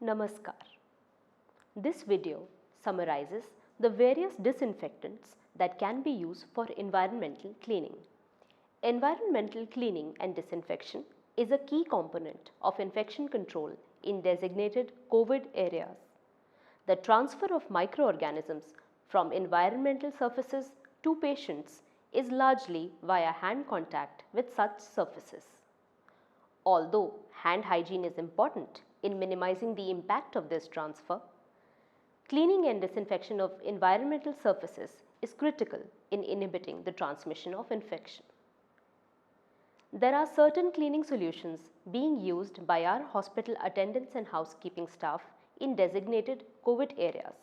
Namaskar. This video summarizes the various disinfectants that can be used for environmental cleaning. Environmental cleaning and disinfection is a key component of infection control in designated COVID areas. The transfer of microorganisms from environmental surfaces to patients is largely via hand contact with such surfaces. Although hand hygiene is important in minimizing the impact of this transfer, cleaning and disinfection of environmental surfaces is critical in inhibiting the transmission of infection. There are certain cleaning solutions being used by our hospital attendants and housekeeping staff in designated COVID areas.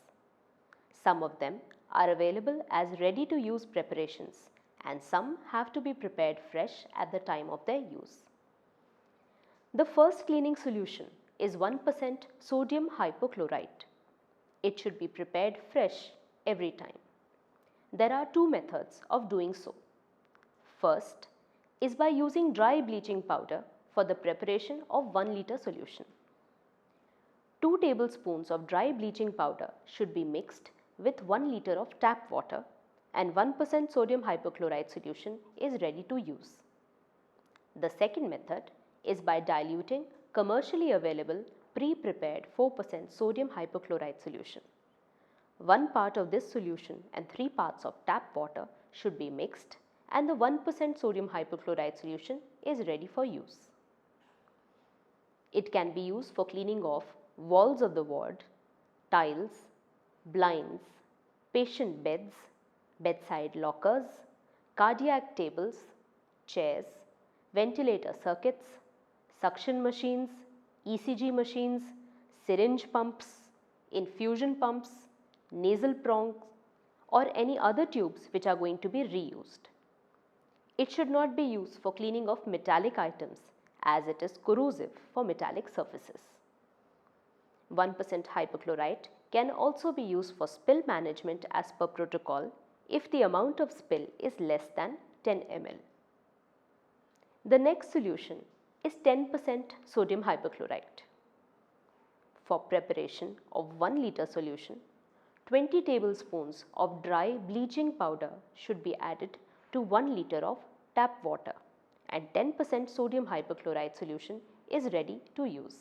Some of them are available as ready-to-use preparations and some have to be prepared fresh at the time of their use. The first cleaning solution is 1% sodium hypochlorite. It should be prepared fresh every time. There are two methods of doing so. First is by using dry bleaching powder for the preparation of 1 liter solution. 2 tablespoons of dry bleaching powder should be mixed with 1 liter of tap water and 1% sodium hypochlorite solution is ready to use. The second method is by diluting commercially available pre-prepared 4% sodium hypochlorite solution. 1 part of this solution and 3 parts of tap water should be mixed and the 1% sodium hypochlorite solution is ready for use. It can be used for cleaning off walls of the ward, tiles, blinds, patient beds, bedside lockers, cardiac tables, chairs, ventilator circuits, suction machines, ECG machines, syringe pumps, infusion pumps, nasal prongs, or any other tubes which are going to be reused. It should not be used for cleaning of metallic items as it is corrosive for metallic surfaces. 1% hypochlorite can also be used for spill management as per protocol if the amount of spill is less than 10 ml. The next solution is 10% sodium hypochlorite. For preparation of 1 liter solution, 20 tablespoons of dry bleaching powder should be added to 1 liter of tap water and 10% sodium hypochlorite solution is ready to use.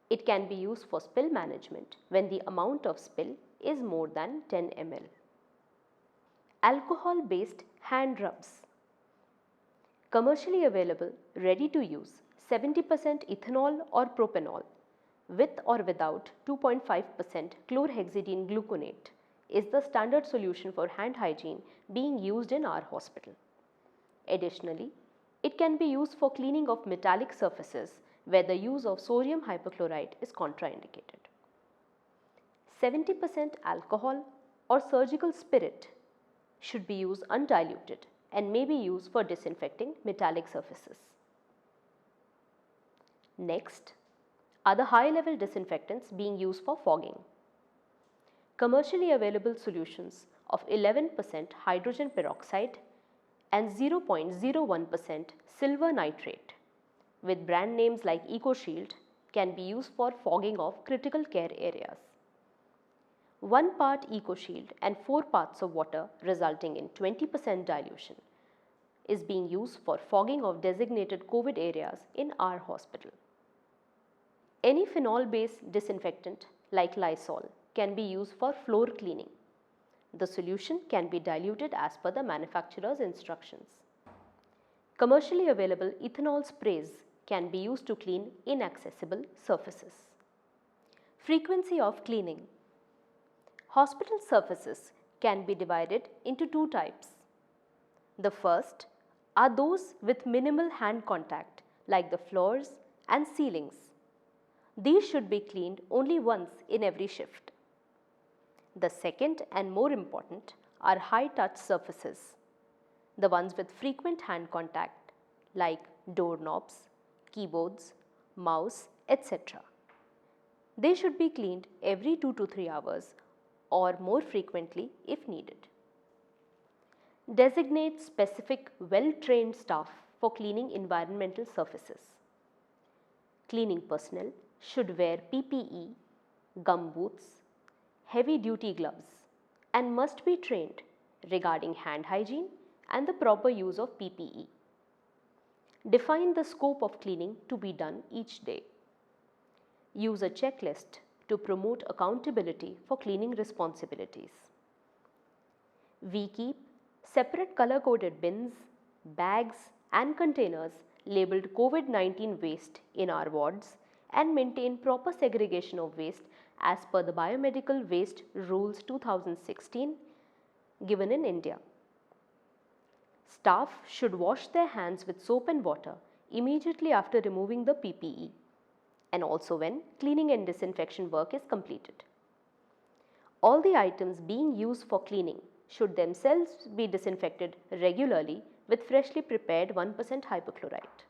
It can be used for spill management when the amount of spill is more than 10 ml. Alcohol-based hand rubs. Commercially available, ready to use 70% ethanol or propanol with or without 2.5% chlorhexidine gluconate is the standard solution for hand hygiene being used in our hospital. Additionally, it can be used for cleaning of metallic surfaces where the use of sodium hypochlorite is contraindicated. 70% alcohol or surgical spirit should be used undiluted and may be used for disinfecting metallic surfaces. Next are the high-level disinfectants being used for fogging. Commercially available solutions of 11% hydrogen peroxide and 0.01% silver nitrate with brand names like EcoShield can be used for fogging of critical care areas. 1 part EcoShield and 4 parts of water resulting in 20% dilution is being used for fogging of designated COVID areas in our hospital. Any phenol-based disinfectant like Lysol can be used for floor cleaning. The solution can be diluted as per the manufacturer's instructions. Commercially available ethanol sprays can be used to clean inaccessible surfaces. Frequency of cleaning. Hospital surfaces can be divided into 2 types. The first are those with minimal hand contact like the floors and ceilings. These should be cleaned only once in every shift. The second and more important are high-touch surfaces, the ones with frequent hand contact like doorknobs, keyboards, mouse, etc. They should be cleaned every 2 to 3 hours or more frequently if needed. Designate specific well-trained staff for cleaning environmental surfaces. Cleaning personnel should wear PPE, gumboots, heavy duty gloves, and must be trained regarding hand hygiene and the proper use of PPE. Define the scope of cleaning to be done each day. Use a checklist to promote accountability for cleaning responsibilities. We keep separate color-coded bins, bags, and containers labeled COVID-19 waste in our wards and maintain proper segregation of waste as per the Biomedical Waste Rules 2016 given in India. Staff should wash their hands with soap and water immediately after removing the PPE and also when cleaning and disinfection work is completed. All the items being used for cleaning should themselves be disinfected regularly with freshly prepared 1% hypochlorite.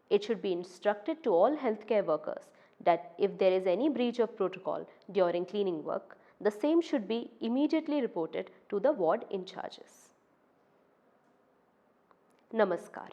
It should be instructed to all healthcare workers that if there is any breach of protocol during cleaning work, the same should be immediately reported to the ward in charges. Namaskar.